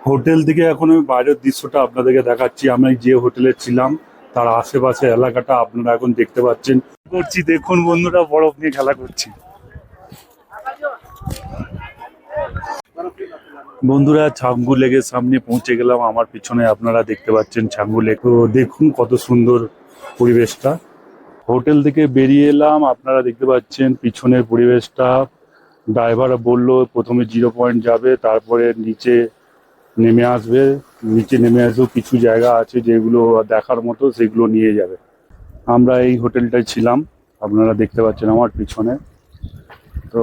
Hotel থেকে এখন আমি বাইরের দৃশ্যটা আপনাদেরকে দেখাচ্ছি। আমি যে হোটেলে ছিলাম তার আশেপাশে এলাকাটা আপনারা এখন দেখতে পাচ্ছেন। করছি দেখুন বন্ধুরা, বরফ নিয়ে খেলা করছি। বন্ধুরা, ছাঙ্গু লেকের সামনে পৌঁছে গেলাম। আমার পিছনে আপনারা দেখতে পাচ্ছেন ছাঙ্গু লেক। তো দেখুন কত সুন্দর পরিবেশটা। হোটেল থেকে বেরিয়ে এলাম, আপনারা দেখতে পাচ্ছেন পিছনের পরিবেশটা। ড্রাইভার বললো প্রথমে 0 পয়েন্ট যাবে, তারপরে নিচে নেমে আসবে। নিচে নেমে আসলেও কিছু জায়গা আছে যেগুলো দেখার মতো, সেগুলো নিয়ে যাবে। আমরা এই হোটেলটায় ছিলাম, আপনারা দেখতে পাচ্ছেন আমার পিছনে। তো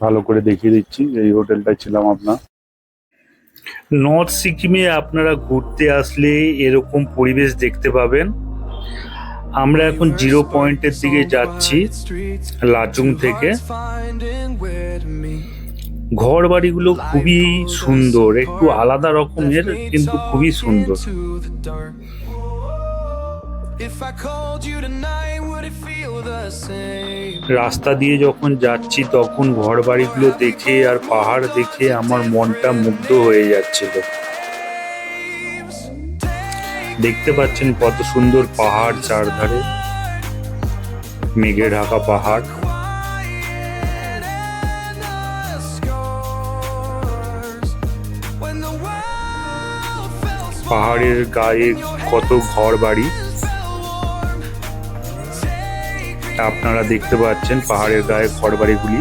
ভালো করে দেখিয়ে দিচ্ছি, এই হোটেলটায় ছিলাম আপনার। নর্থ সিকিমে আপনারা ঘুরতে আসলে এরকম পরিবেশ দেখতে পাবেন। আমরা এখন 0 পয়েন্টের দিকে যাচ্ছি লাচুং থেকে। ঘর বাড়িগুলো খুবই সুন্দর, একটু আলাদা রকমের কিন্তু খুবই সুন্দর। রাস্তা দিয়ে যখন যাচ্ছি তখন ঘর বাড়িগুলো দেখে আর পাহাড় দেখে আমার মনটা মুগ্ধ হয়ে যাচ্ছিল। দেখতে পাচ্ছেন কত সুন্দর পাহাড়, চারধারে মেঘে ঢাকা পাহাড়। পাহাড়ের গায়ে কত ঘর বাড়ি আপনারা দেখতে পাচ্ছেন, পাহাড়ের গায়ে ঘর বাড়িগুলি।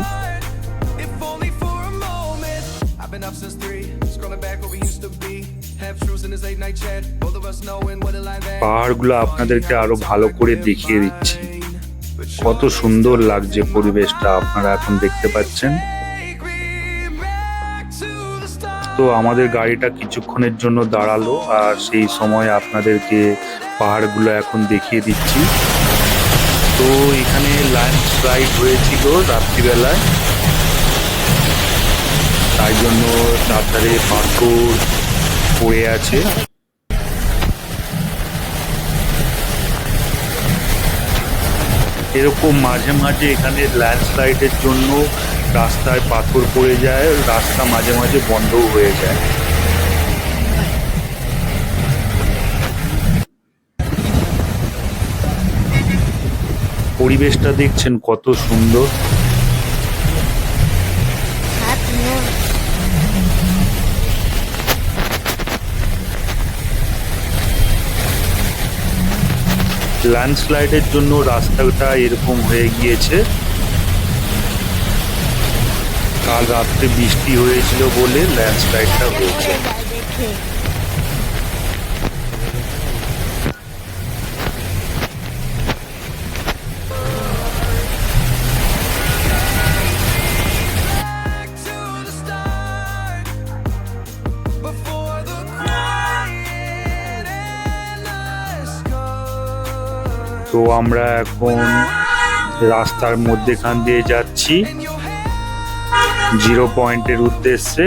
পাহাড়গুলো আপনাদেরকে আরো ভালো করে দেখিয়ে দিচ্ছি, কত সুন্দর লাগছে পরিবেশটা আপনারা এখন দেখতে পাচ্ছেন। তো আমাদের গাড়িটা কিছুক্ষণের জন্য দাঁড়ালো, আর সেই সময় আপনাদেরকে পাহাড়গুলো এখন দেখিয়ে দিচ্ছি। তো এখানে ল্যান্ডস্লাইড হয়েছিল রাত্রিবেলায়, তাই জন্য চারধারে পাথর পড়ে আছে। এরকম মাঝে মাঝে এখানে ল্যান্ডস্লাইডের জন্য রাস্তায় পাথর পড়ে যায়, রাস্তা মাঝে মাঝে বন্ধও হয়ে যায়। পরিবেশটা দেখছেন কত সুন্দর। ল্যান্ডস্লাইডের জন্য রাস্তাটা এরকম হয়ে গিয়েছে। কাল রাত্রে বৃষ্টি হয়েছিল বলে ল্যান্ডস্লাইডটা হয়েছে। তো আমরা এখন রাস্তার মধ্যেখান দিয়ে যাচ্ছি 0 পয়েন্টের উদ্দেশ্যে।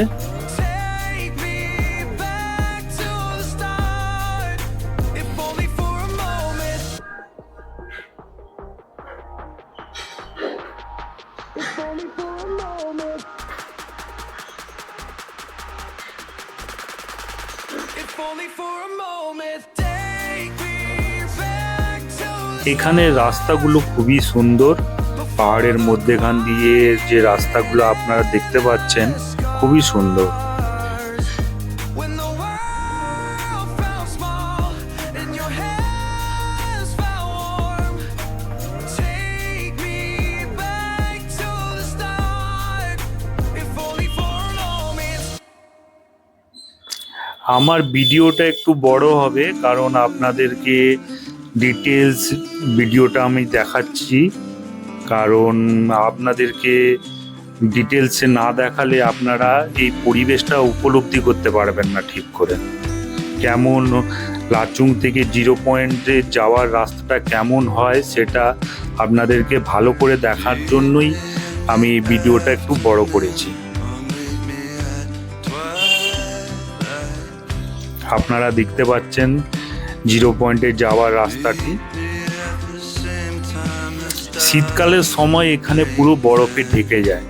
এখানে রাস্তাগুলো খুবই সুন্দর, পাহাড়ের মধ্যেখান দিয়ে যে রাস্তাগুলো আপনারা দেখতে পাচ্ছেন খুবই সুন্দর। আমার ভিডিওটা একটু বড় হবে, কারণ আপনাদেরকে ডিটেলস ভিডিওটা আমি দেখাচ্ছি, কারণ আপনাদেরকে ডিটেলসে না দেখালে আপনারা এই পরিবেশটা উপলব্ধি করতে পারবেন না ঠিক করে। কেমন লাচুং থেকে 0 পয়েন্টে যাওয়ার রাস্তাটা কেমন হয় সেটা আপনাদেরকে ভালো করে দেখার জন্যই আমি ভিডিওটা একটু বড় করেছি। আপনারা দেখতে পাচ্ছেন 0 পয়েন্টে যাওয়ার রাস্তাটি। শীতকালের সময় এখানে পুরো বরফে ঢেকে যায়।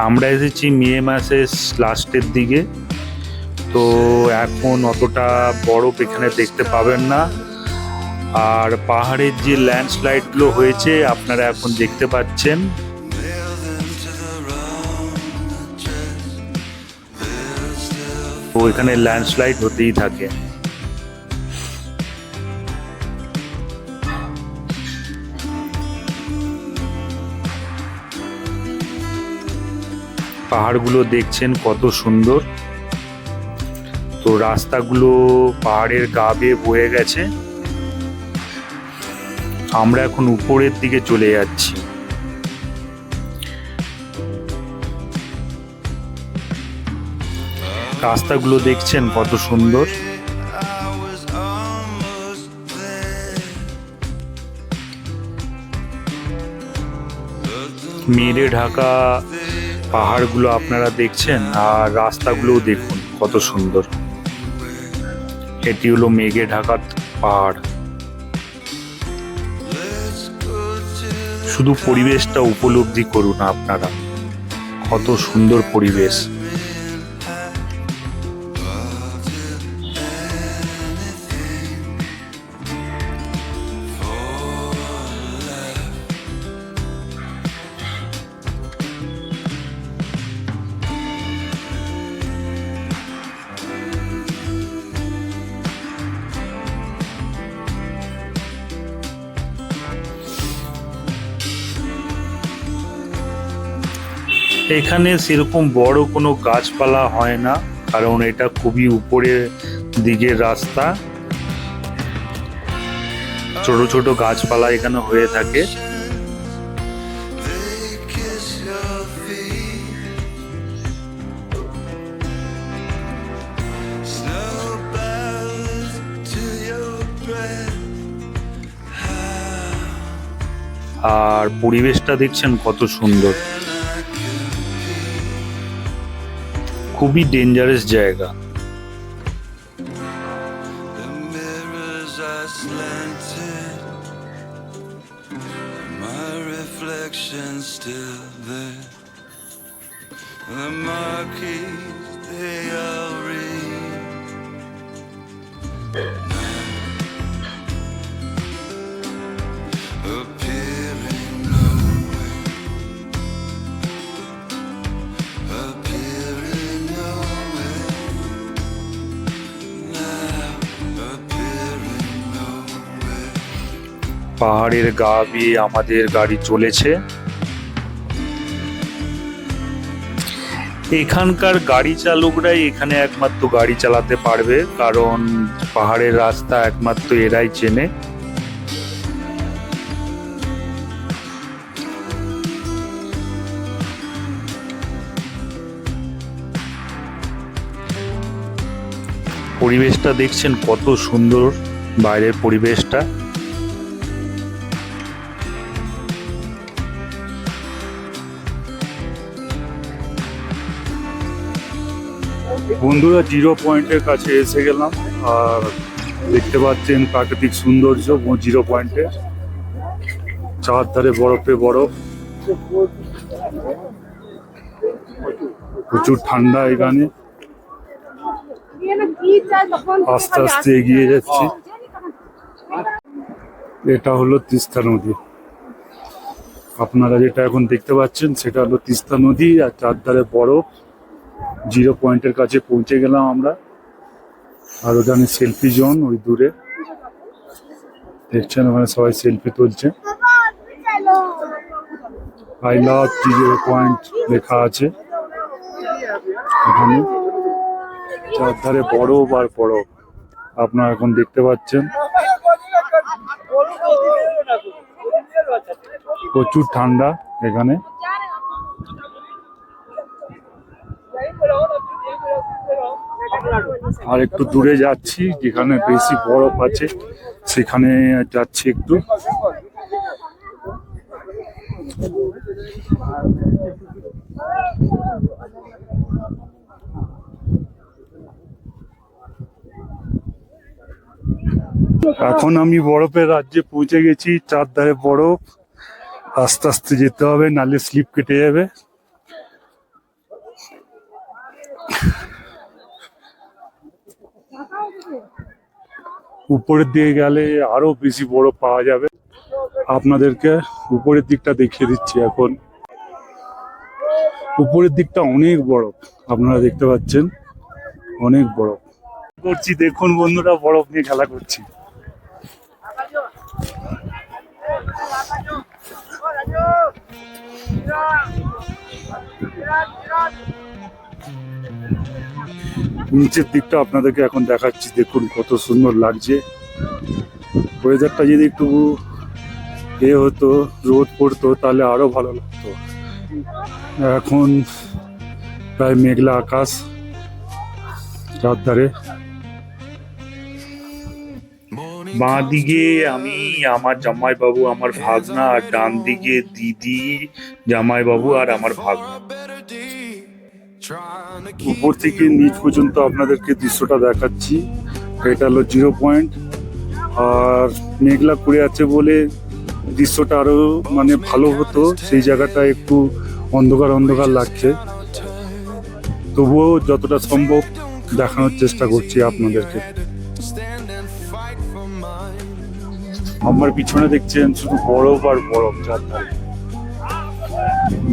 আমরা এসেছি মে মাসের লাস্টের দিকে, তো এখন অতটা বরফ এখানে দেখতে পাবেন না। আর পাহাড়ের যে ল্যান্ডস্লাইডগুলো হয়েছে আপনারা এখন দেখতে পাচ্ছেন। তো এখানে ল্যান্ডস্লাইড হতেই থাকে। পাহাড়গুলো দেখছেন কত সুন্দর। তো রাস্তাগুলো পাহাড়ের গা বেয়ে বয়ে গেছে। আমরা এখন উপরের দিকে চলে যাচ্ছি। রাস্তাগুলো দেখছেন কত সুন্দর। মেঘে ঢাকা পাহাড়গুলো আপনারা দেখছেন, আর রাস্তাগুলোও দেখুন কত সুন্দর। এটি হলো মেঘে ঢাকা পাহাড়। শুধু পরিবেশটা উপলব্ধি করুন আপনারা, কত সুন্দর পরিবেশ। এখানে সেরকম বড় কোনো গাছপালা হয় না, কারণ এটা খুবই উপরের দিকের রাস্তা। ছোট ছোট গাছপালা এখানে হয়ে থাকে। আর পরিবেশটা দেখছেন কত সুন্দর। খুবই ডেঞ্জারাস জায়গা। পাহাড়ের গা বেয়ে আমাদের গাড়ি চলেছে। এখানকার গাড়ি চালকরাই এখানে একমাত্র গাড়ি চালাতে পারবে, কারণ পাহাড়ের রাস্তা একমাত্র এরাই চেনে। পরিবেশটা দেখছেন কত সুন্দর, বাইরের পরিবেশটা। বন্ধুরা, জিরো পয়েন্টের কাছে এসে গেলাম, আর দেখতে পাচ্ছেন প্রাকৃতিক সৌন্দর্য জিরো পয়েন্টে। চারধারে বরফে বরফ, প্রচুর ঠান্ডা এখানে। আস্তে আস্তে এগিয়ে যাচ্ছি। এটা হলো তিস্তা নদী। আপনারা যেটা এখন দেখতে পাচ্ছেন সেটা হলো তিস্তা নদী, আর চারধারে বরফ। জিরো পয়েন্টের কাছে পৌঁছে গেলাম আমরা। আর ওখানে সেলফি জোন ওই দূরে দেখছেন, ওখানে সবাই সেলফি তুলছে। আই লাভ জিরো পয়েন্ট লেখা আছে এখানে। চারধারে বরফ আর বরফ আপনারা এখন দেখতে পাচ্ছেন। প্রচুর ঠান্ডা এখানে। আর একটু দূরে যাচ্ছি, যেখানে বেশি বরফ আছে সেখানে যাচ্ছি একটু। এখন আমি বরফের রাজ্যে পৌঁছে গেছি। চারধারে বরফ, আস্তে আস্তে যেতে হবে, নালে স্লিপ কেটে যাবে। উপরের দিকে গেলে আরো বেশি বরফ পাওয়া যাবে। আপনাদেরকে উপরের দিকটা দেখিয়ে দিচ্ছি। এখন উপরের দিকটা অনেক বরফ, আপনারা দেখতে পাচ্ছেন অনেক বরফ করছি। দেখুন বন্ধুরা, বরফ নিয়ে খেলা করছি। নিচের দিকটা আপনাদেরকে এখন দেখাচ্ছি। দেখুন কত সুন্দর লাগছে। ওয়েদারটা যদি একটু হতো, রোদ পড়তো, তাহলে আরো ভালো লাগতো। এখন প্রায় মেঘলা আকাশ চারধারে। বাঁ দিকে আমি, আমার জামাইবাবু, আমার ভাগনা, আর ডান দিকে দিদি, জামাইবাবু আর আমার ভাগনা। উপর থেকে নিচ পর্যন্ত আপনাদেরকে দৃশ্যটা দেখাচ্ছি। এটা হলো 0 পয়েন্ট, আর মেঘলা করে আছে বলে দৃশ্যটা আরো মানে ভালো হতো। সেই জায়গাটা একটু অন্ধকার অন্ধকার লাগছে, তবুও যতটা সম্ভব দেখানোর চেষ্টা করছি আপনাদেরকে। আমার পিছনে দেখছেন শুধু বরফ আর বরফ চারধারে।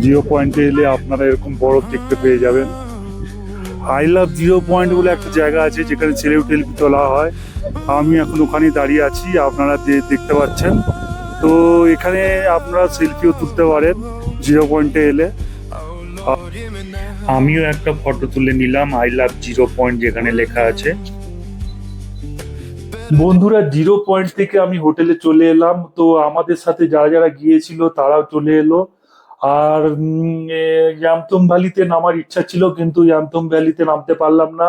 0 পয়েন্টে এলে আপনারা এরকম বরফ দেখতে পেয়ে যাবেন। আই লাভ 0 পয়েন্ট বলে একটা জায়গা আছে যেখানে সেলফি তোলা হয়। আমি এখন ওখানে দাঁড়িয়ে আছি, আপনারা দেখতে পাচ্ছেন। তো এখানে আপনারা সেলফিও তুলতে পারেন 0 পয়েন্টে এলে। আমিও একটা ফটো তুলে নিলাম আই লাভ 0 পয়েন্ট যেখানে লেখা আছে। বন্ধুরা, 0 পয়েন্ট থেকে আমি হোটেলে চলে এলাম। তো আমাদের সাথে যারা যারা গিয়েছিল তারাও চলে এলো। আর ইয়ামথং ভ্যালিতে নামার ইচ্ছা ছিল, কিন্তু ইয়ামথং ভ্যালিতে নামতে পারলাম না,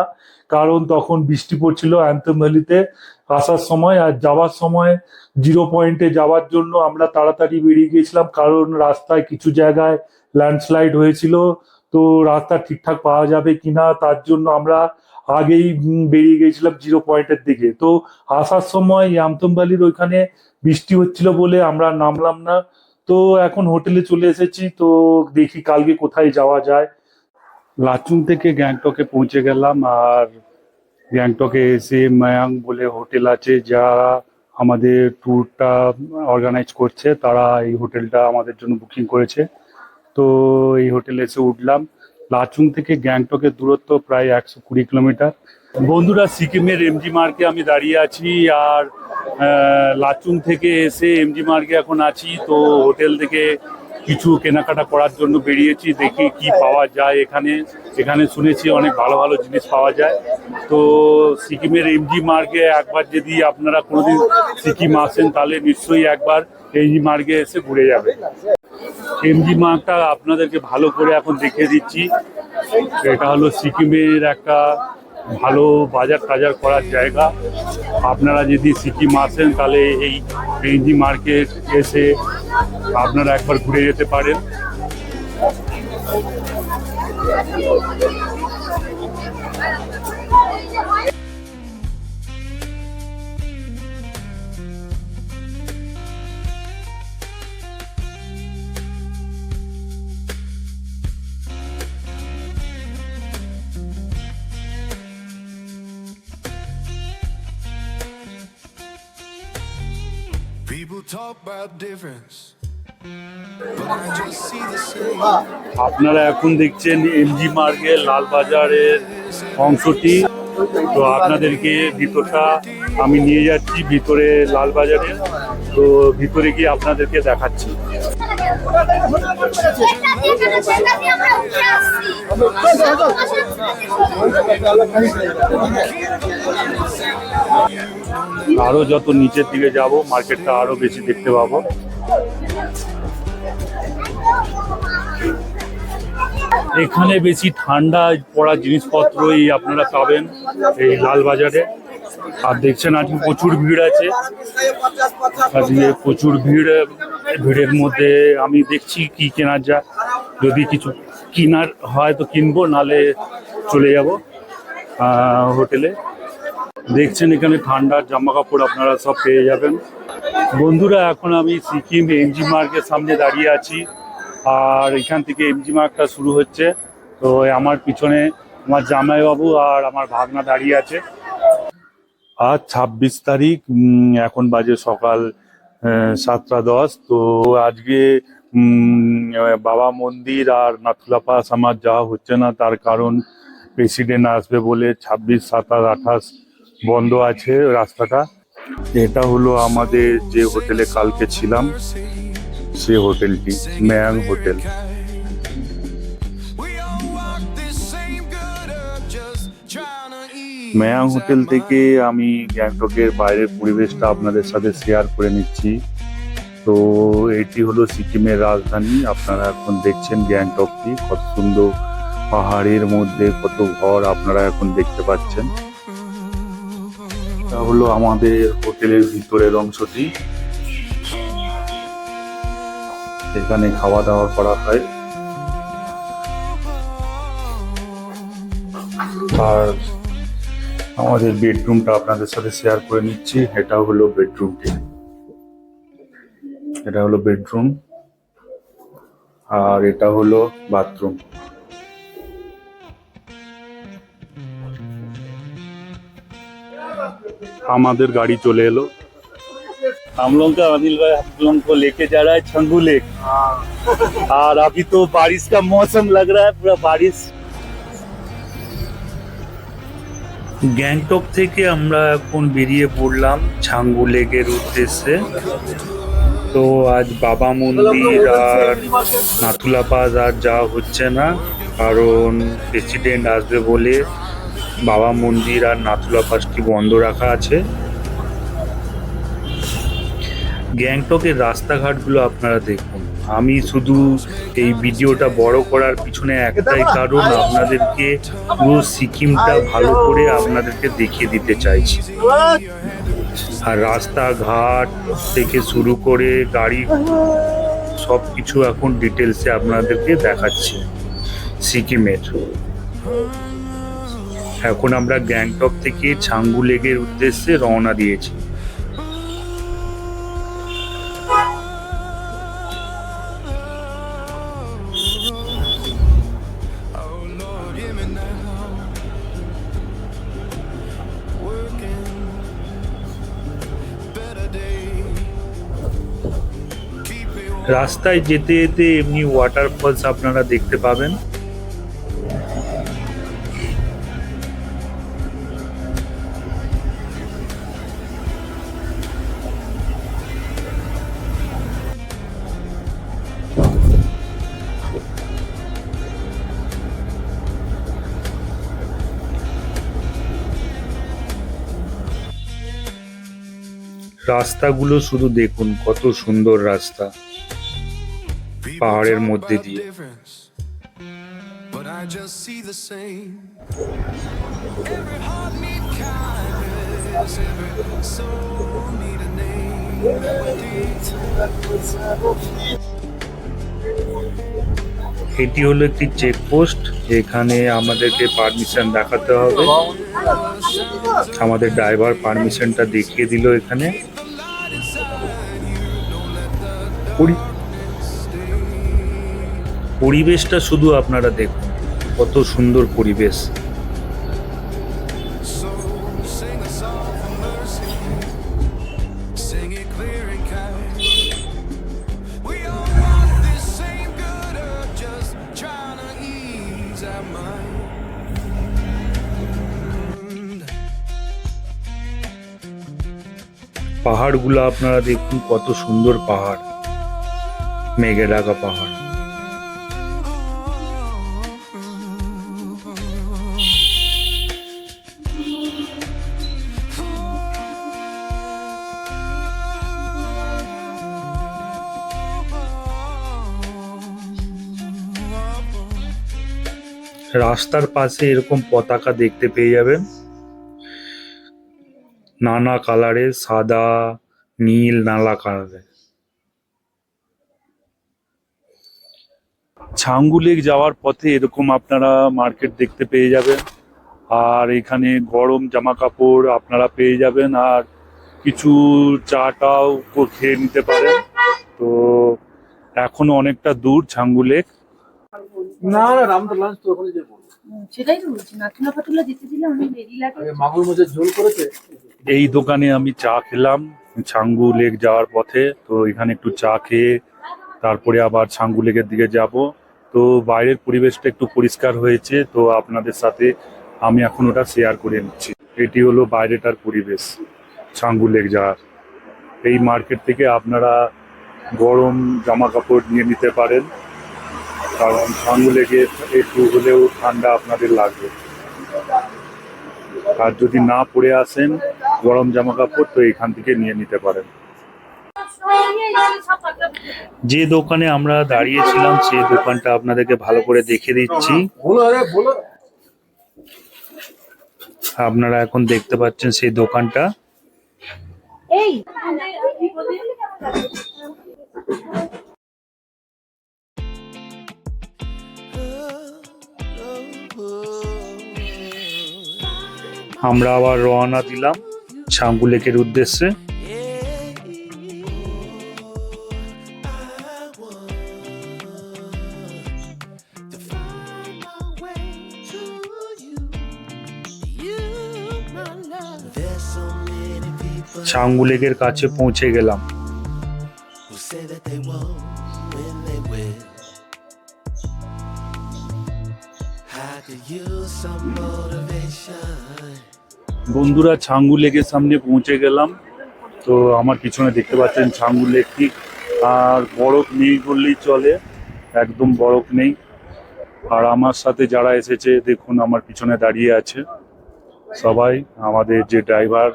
কারণ তখন বৃষ্টি পড়ছিল ইয়ামথং ভ্যালিতে আসার সময়। আর যাওয়ার সময় 0 পয়েন্টে যাওয়ার জন্য আমরা তাড়াতাড়ি বেরিয়ে গিয়েছিলাম, কারণ রাস্তায় কিছু জায়গায় ল্যান্ডস্লাইড হয়েছিল। তো রাস্তা ঠিকঠাক পাওয়া যাবে কিনা তার জন্য আমরা আগেই বেরিয়ে গিয়েছিলাম 0 পয়েন্টের দিকে। তো আসার সময় ইয়ামথং ভ্যালির ওইখানে বৃষ্টি হচ্ছিল বলে আমরা নামলাম না। তো এখন হোটেলে চলে এসেছি, তো দেখি কালকে কোথায় যাওয়া যায়। লাচুং থেকে গ্যাংটকে পৌঁছে গেলাম, আর গ্যাংটকে এসে মায়াং বলে হোটেল আছে, যারা আমাদের ট্যুরটা অর্গানাইজ করছে, তারা এই হোটেলটা আমাদের জন্য বুকিং করেছে। তো এই হোটেলে এসে উঠলাম। লাচুং থেকে গ্যাংটকের দূরত্ব প্রায় 120 কিলোমিটার। বন্ধুরা, সিকিমের এমজি মার্গে আমি দাঁড়িয়ে আছি, আর লাচুং থেকে এসে এমজি মার্গে এখন আছি। তো হোটেল থেকে কিছু কেনাকাটা করার জন্য বেরিয়েছি, দেখি কি পাওয়া যায় এখানে। এখানে শুনেছি অনেক ভালো ভালো জিনিস পাওয়া যায়। তো সিকিমের এমজি মার্গে একবার যদি আপনারা কোনোদিন সিকিম আসেন, তাহলে নিশ্চয়ই একবার এমজি মার্গে এসে ঘুরে যাবেন। এমজি মার্গটা আপনাদেরকে ভালো করে এখন দেখিয়ে দিচ্ছি। এটা হলো সিকিমের একটা ভালো বাজার টাজার করার জায়গা। আপনারা যদি সিকিম আসেন, তাহলে এই এমজি মার্কেট এসে আপনারা একবার ঘুরে যেতে পারেন। People talk about difference, but I just see the same. আপনারা এখন দেখছেন এমজি মার্গের লালবাজারের অংশটি। তো আপনাদেরকে ভিতরটা আমি নিয়ে যাচ্ছি, ভিতরে লালবাজারে। তো ভিতরে গিয়ে আপনাদেরকে দেখাচ্ছি। আরো যত নিচের দিকে যাব, মার্কেটটা আরো বেশি দেখতে পাবো। এখানে বেশি ঠান্ডা পড়া জিনিসপত্রই আপনারা পাবেন এই লালবাজারে। আর দেখছেন আজকে প্রচুর ভিড় আছে, আজকে প্রচুর ভিড়ের মধ্যে আমি দেখছি কি কেনার যায়। যদি কিছু কেনার হয় তো কিনবো, নালে চলে যাব হোটেলে। দেখছেন এখানে ঠান্ডার জামা কাপড় আপনারা সব পেয়ে যাবেন। বন্ধুরা, এখন আমি সিকিম এমজি মার্গের সামনে দাঁড়িয়ে আছি, আর এখান থেকে এমজি মার্গটা শুরু হচ্ছে। তো আমার পিছনে আমার জামাইবাবু আর আমার ভাগনা দাঁড়িয়ে আছে। আজ 26 তারিখ, এখন বাজে সকাল 7টা 10। তো আজকে বাবা মন্দির আর নাথুলা পাস আমার যাওয়া হচ্ছে না, তার কারণ প্রেসিডেন্ট আসবে বলে 26, 27, 28 বন্ধ আছে রাস্তাটা। এটা হলো আমাদের যে হোটেলে কালকে ছিলাম, সে হোটেলটি ম্যাং হোটেল। ম্যাং হোটেল থেকে আমি গ্যাংটকের বাইরের পরিবেশটা আপনাদের সাথে শেয়ার করে নিচ্ছি। তো এটি হলো সিকিমের রাজধানী। আপনারা এখন দেখছেন গ্যাংটকটি, কত সুন্দর পাহাড়ের মধ্যে কত ঘর আপনারা এখন দেখতে পাচ্ছেন। এটা হলো আমাদের হোটেলের ভিতরের অংশটি। এখানে খাওয়া দাওয়া করা হয়। আর আমাদের বেডরুমটা আপনাদের সাথে শেয়ার করে নিচ্ছি। এটা হলো বেডরুমটি, এটা হলো বেডরুম, আর এটা হলো বাথরুম। আমাদের গাড়ি চলে এলো। हम लोग का अनिल भाई हम लोग को लेके जा रहा है छंगू लेक। और अभी तो बारिश का मौसम लग रहा है, पूरा बारिश। গ্যাংটক থেকে আমরা এখন বেরিয়ে পড়লাম ছাঙ্গু লেকের উদ্দেশ্যে। তো আজ বাবা মন্দির আর নাথুলা পাস আর যাওয়া হচ্ছে না, কারণ প্রেসিডেন্ট আসবে বলে বাবা মন্দির আর নাথুলা পাসটি বন্ধ রাখা আছে। গ্যাংটকের রাস্তাঘাটগুলো আপনারা দেখুন। আমি শুধু এই ভিডিওটা বড় করার পিছনে একটাই কারণ, আপনাদেরকে পুরো সিকিমটা ভালো করে আপনাদেরকে দেখিয়ে দিতে চাইছি। আর রাস্তাঘাট থেকে শুরু করে গাড়ি সব কিছু এখন ডিটেলসে আপনাদেরকে দেখাচ্ছি সিকিমের। এখন আমরা গ্যাংটক থেকে ছাঙ্গু লেকের উদ্দেশ্যে রওনা দিয়েছি। রাস্তায় যেতে যেতে এমনি ওয়াটারফলস আপনারা দেখতে পাবেন। রাস্তাগুলো শুধু দেখুন, কত সুন্দর রাস্তা পাহাড়ের মধ্যে দিয়ে। But I just see the same. Every heart need kindness, every soul need a name. এটি হলো একটি চেকপোস্ট, এখানে আমাদেরকে পারমিশন দেখাতে হবে। আমাদের ড্রাইভার পারমিশনটা দেখিয়ে দিল এখানে। পরিবেশটা শুধু আপনারা দেখুন, কত সুন্দর পরিবেশ। So sing a song for mercy, sing it clear and kind. We all want this same good earth, just trying to ease our mind. পাহাড়গুলো আপনারা দেখুন, কত সুন্দর পাহাড়, মেঘে ঢাকা পাহাড়। রাস্তার পাশে এরকম পতাকা দেখতে পেয়ে যাবেন, নানা কালারের, সাদা, নীল, নানা কালারের। ছাঙ্গু লেক যাওয়ার পথে এরকম আপনারা মার্কেট দেখতে পেয়ে যাবেন, আর এখানে গরম জামা কাপড় আপনারা পেয়ে যাবেন, আর কিছু চাটাও খেয়ে নিতে পারেন। তো এখনো অনেকটা দূর ছাঙ্গু লেক। না না রামদা লাঞ্চ তো ওখানে যে বলবো সেটাই তো বলছি, নাথুলা ফাটুলা যেতে দিলে অনেক দেরি লাগে। আগে মাগুর মাছের ঝোল করেছে। এই দোকানে আমি চা খেলাম ছাঙ্গু লেক যাওয়ার পথে। তো এখানে একটু চা খেয়ে তারপরে আবার ছাঙ্গু লেকের দিকে যাব। তো বাইরের পরিবেশটা একটু পরিষ্কার হয়েছে, তো আপনাদের সাথে আমি এখন ওটা শেয়ার করে নিচ্ছি। এটি হলো বাইরেটার পরিবেশ ছাঙ্গু লেক যাওয়ার। এই মার্কেট থেকে আপনারা গরম জামা কাপড় নিয়ে নিতে পারেন, কারণ ছাঙ্গু লেকে একটু হলেও ঠান্ডা আপনাদের লাগবে। আর যদি না পরে আসেন গরম জামা কাপড়, তো এখান থেকে নিয়ে নিতে পারেন। যে দোকানে আমরা দাঁড়িয়েছিলাম সেই দোকানটা আপনাদেরকে ভালো করে দেখে দিচ্ছি। বলো আরে বলো। আপনারা এখন দেখতে পাচ্ছেন সেই দোকানটা। এই আমরা আবার রওনা দিলাম ছাঙ্গু লেকের উদ্দেশ্যে। ছাঙ্গু লেকের কাছে পৌঁছে গেলাম। Who say that they won't when they will. I could use some motivation. বন্ধুরা ছাঙ্গু লেকের সামনে পৌঁছে গেলাম। তো আমার পিছনে দেখতে পাচ্ছেন ছাঙ্গু লেকটি, আর বরফ নেই বললেই চলে, একদম বরফ নেই। আর আমার সাথে যারা এসেছে দেখুন আমার পিছনে দাঁড়িয়ে আছে সবাই। আমাদের যে ড্রাইভার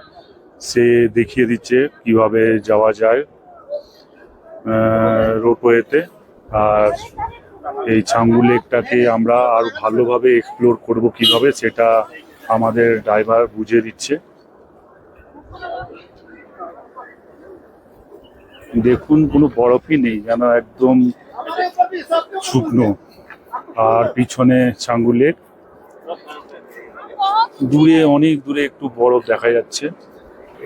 সে দেখিয়ে দিচ্ছে কিভাবে যাওয়া যায় রোপওয়েতে। আর এই ছাঙ্গু লেকটাকে আমরা আরো ভালোভাবে এক্সপ্লোর করব কিভাবে, সেটা আমাদের ড্রাইভার বুঝিয়ে দিচ্ছে। দেখুন কোনো বরফই নেই, যেন একদম শুকনো। আর পিছনে ছাঙ্গু লেক, দূরে অনেক দূরে একটু বরফ দেখা যাচ্ছে।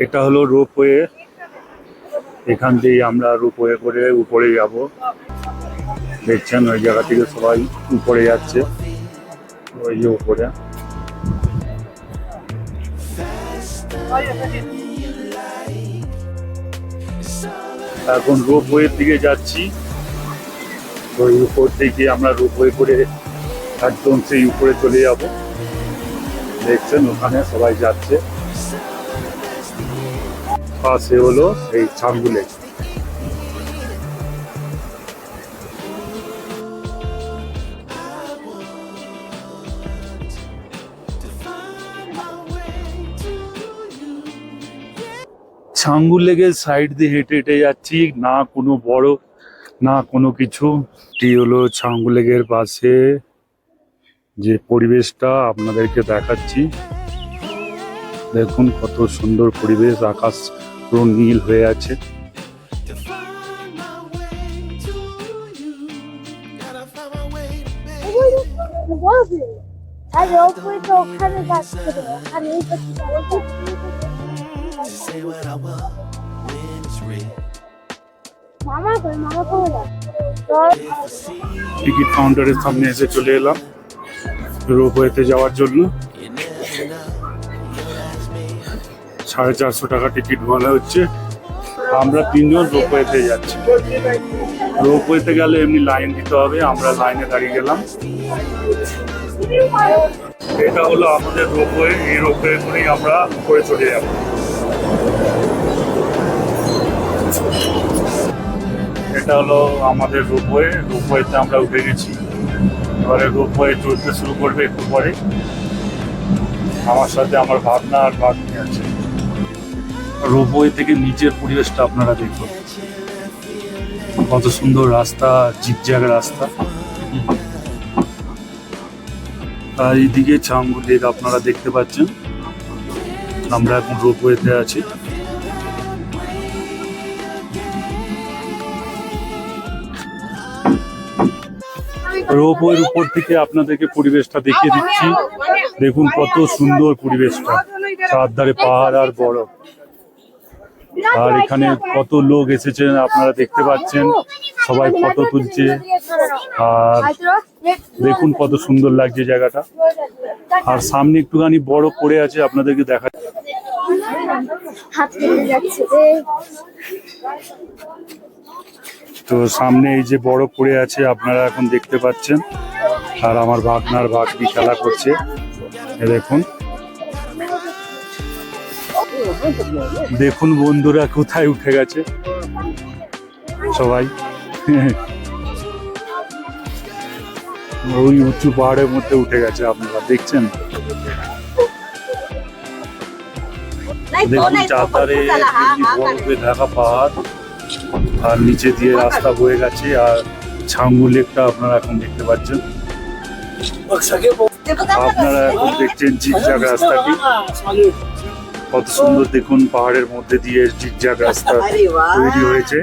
এটা হলো রোপওয়ে, এখান থেকে আমরা রোপওয়ে করে উপরে যাব। দেখছেন ওই জায়গা থেকে সবাই উপরে যাচ্ছে, ওই যে উপরে। এখন রোপওয়ের দিকে যাচ্ছি। ওই উপর থেকে আমরা রোপওয়ে করে একদম সেই উপরে চলে যাব। দেখছেন ওখানে সবাই যাচ্ছে। পাশে হলো এই ছাঙ্গু লেক। ছাঙ্গু লেকের সাইড দিয়ে হেঁটে হেঁটে যাচ্ছি, না কোনো বরফ না কোনো কিছু। এটি হলো ছাঙ্গু লেকের পাশে যে পরিবেশটা আপনাদেরকে দেখাচ্ছি। দেখুন কত সুন্দর পরিবেশ, আকাশ পুরো নীল হয়ে আছে। To find my way to you. Gotta find my way to make বলবি আর ওপরে তো ওখানে যাচ্ছে আর এই say what I want when it's real. মামা কই If I see you, ticket কাউন্টারের সামনে এসে চলে এলাম রোপওয়েতে যাওয়ার জন্য। you never know. You'll ask me. 450 টাকা টিকিট বলা হচ্ছে। আমরা 3 জন রোপওয়েতে যাচ্ছি। রোপওয়েতে গেলে এমনি লাইন দিতে হবে, আমরা লাইনে দাঁড়িয়ে গেলাম। এটা হলো আমাদের রোপওয়ে, এই রোপওয়ে করেই আমরা উপরে চলে যাব। এটা হলো আমাদের রোপওয়ে, রোপওয়েতে আমরা উঠে গেছি। এবারে রোপওয়ে চলতে শুরু করবে একটু পরে। আমার সাথে আমার ভাবনা আর ভাগ্নি আছে। রোপওয়ে থেকে নিচের পরিবেশটা আপনারা দেখুন, কত সুন্দর রাস্তা, জিগজ্যাগ রাস্তা। আর এইদিকে ছাঙ্গু লেক আপনারা দেখতে পাচ্ছেন। আমরা এখন রোপওয়েতে আছি। রোপওয়ের উপর থেকে আপনাদেরকে পরিবেশটা দেখিয়ে দিচ্ছি। দেখুন কত সুন্দর পরিবেশটা, চারধারে পাহাড় আর বরফ। আর এখানে কত লোক এসেছেন আপনারা দেখতে পাচ্ছেন, সবাই ফটো তুলছে। আর দেখুন কত সুন্দর লাগছে জায়গাটা। আর সামনে একটুখানি বড় পড়ে আছে, আপনাদেরকে দেখা। হাত কেটে যাচ্ছে। তো সামনে এই যে বড় পড়ে আছে আপনারা এখন দেখতে পাচ্ছেন। আর আমার ভাগনার ভাগ্নি খেলা করছে, এ দেখুন। দেখুন বন্ধুরা কোথায় উঠে গেছে সবাই। ওই উঁচু পাহাড়ের মধ্যে উঠে গেছে, আপনারা দেখছেন। দেখুন চারধারে বরফে ঢাকা পাহাড়, আর নিচে দিয়ে রাস্তা বয়ে গেছে। আর ছাঙ্গু লেকটা আপনারা এখন দেখতে পাচ্ছেন। আপনারা এখন দেখছেন জিগজ্যাগ রাস্তাটি, কত সুন্দর। দেখুন পাহাড়ের মধ্যে দিয়ে জিগজ্যাগ রাস্তা তৈরি হয়েছে।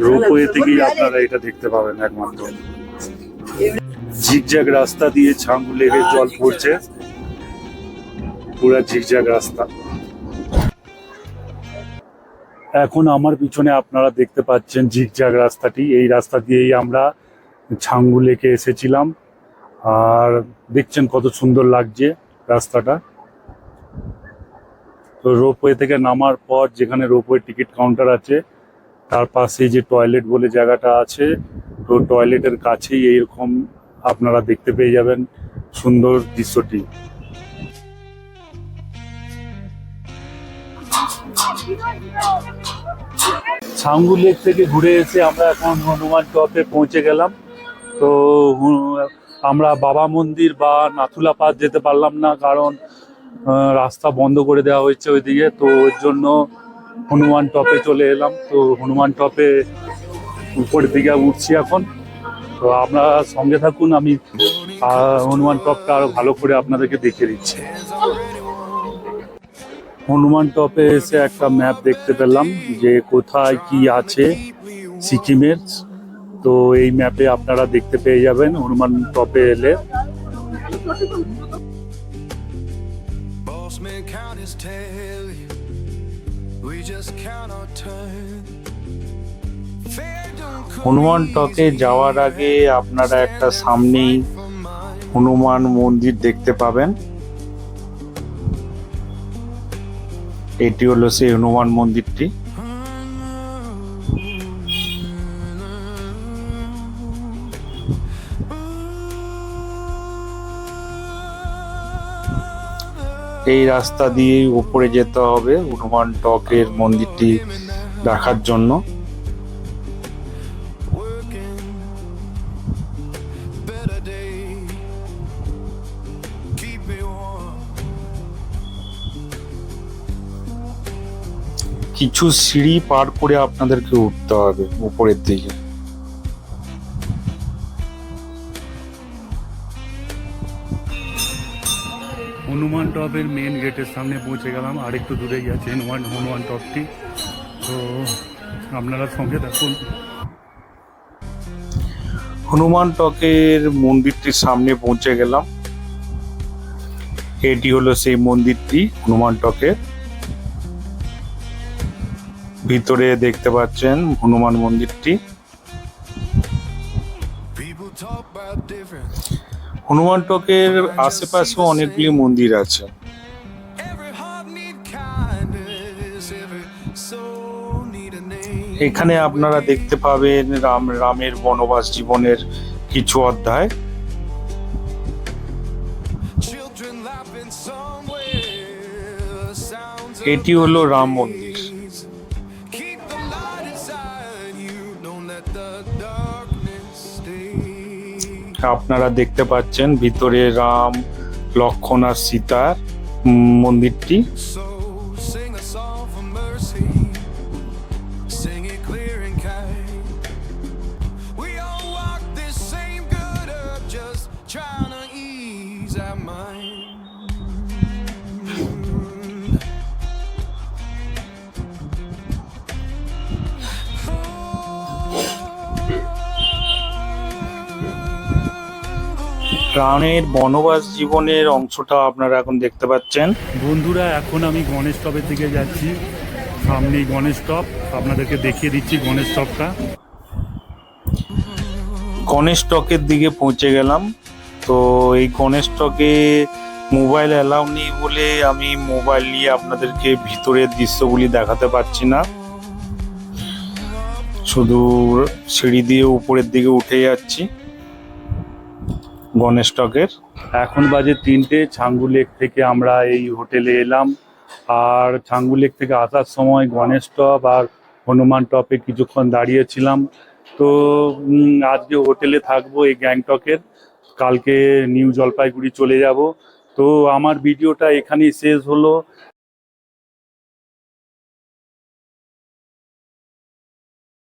রোপওয়ে থেকেই আপনারা এটা দেখতে পাবেন একমাত্র। জিগজ্যাগ রাস্তা দিয়ে ছাঙ্গু লেকের জল পড়ছে, পুরা জিগজ্যাগ রাস্তা। এখন আমার পিছনে আপনারা দেখতে পাচ্ছেন জিগজ্যাগ রাস্তাটি। এই রাস্তা দিয়েই আমরা ছাঙ্গু লেকে এসেছিলাম। আর দেখছেন কত সুন্দর লাগছে রাস্তাটা। তো রোপওয়ে থেকে নামার পর যেখানে রোপওয়ে টিকিট কাউন্টার আছে, তার পাশে যে টয়লেট বলে জায়গাটা আছে, তো টয়লেটের কাছেই এইরকম আপনারা দেখতে পেয়ে যাবেন সুন্দর দৃশ্যটি। ছাঙ্গু লেক থেকে ঘুরে এসে আমরা এখন হনুমান টপে পৌঁছে গেলাম। তো আমরা বাবা মন্দির বা নাথুলা পাস যেতে পারলাম না, কারণ রাস্তা বন্ধ করে দেওয়া হয়েছে ওইদিকে। তো ওর জন্য হনুমান টপে চলে এলাম। তো হনুমান টপে উপরের দিকে উঠছি এখন। তো আপনারা সঙ্গে থাকুন, আমি হনুমান টপটা আরো ভালো করে আপনাদেরকে দেখিয়ে দিচ্ছি। হনুমান টপে এসে একটা ম্যাপ দেখতে পেলাম যে কোথায় কি আছে সিকিমের। তো এই ম্যাপে আপনারা দেখতে পেয়ে যাবেন হনুমান টপে এলে। Boss man count his tail, we just count our turn. Fair don't come Hanuman টপে যাওয়ার আগে আপনারা একটা সামনেই হনুমান মন্দির দেখতে পাবেন। এটি হলো সেই হনুমান মন্দিরটি। এই রাস্তা দিয়ে উপরে যেতে হবে হনুমান টকের মন্দিরটি দেখার জন্য। working, better day, keep me warm. কিছু সিঁড়ি পার করে আপনাদেরকে উঠতে হবে উপরের দিকে। হনুমান টপের মেন গেটের সামনে পৌঁছে গেলাম। আর একটু দূরেই আছে হনুমান টপটি। তো আপনারা সঙ্গে থাকুন। হনুমান টকের মন্দিরটির সামনে পৌঁছে গেলাম। এটি হলো সেই মন্দিরটি হনুমান টকের। ভিতরে দেখতে পাচ্ছেন হনুমান মন্দিরটি। People talk about different. Hanuman টকের আশেপাশে অনেকগুলি মন্দির আছে। Every heart need kindness, every soul need a name. এখানে আপনারা দেখতে পাবেন রামের বনবাস জীবনের কিছু অধ্যায়। Children laughing somewhere, sounds of এটি হলো রাম মন্দির। keep the light inside you, don't let the darkness stay. আপনারা দেখতে পাচ্ছেন ভিতরে রাম, লক্ষ্মণ আর সীতার মন্দিরটি। So sing a song for mercy, sing it clear and kind. We all walk this same good earth, just trying to ease our mind. প্রাণের বনবাস জীবনের অংশটা আপনারা এখন দেখতে পাচ্ছেন। বন্ধুরা এখন আমি গণেশ টপের দিকে যাচ্ছি, সামনেই গণেশ টপ, আপনাদেরকে দেখিয়ে দিচ্ছি গণেশ টপটা। গণেশ টকের দিকে পৌঁছে গেলাম। তো এই গণেশ টকে মোবাইল অ্যালাউ নেই বলে আমি মোবাইল নিয়ে আপনাদেরকে ভিতরের দৃশ্যগুলি দেখাতে পারছি না, শুধু সিঁড়ি দিয়ে উপরের দিকে উঠে যাচ্ছি গণেশ টকের। এখন বাজে 3টে। ছাঙ্গু লেক থেকে আমরা এই হোটেলে এলাম, আর ছাঙ্গু লেক থেকে আসার সময় গণেশ টপ আর হনুমান টপে কিছুক্ষণ দাঁড়িয়েছিলাম। তো আজকে হোটেলে থাকবো এই গ্যাংটকের, কালকে নিউ জলপাইগুড়ি চলে যাব। তো আমার ভিডিওটা এখানেই শেষ হলো।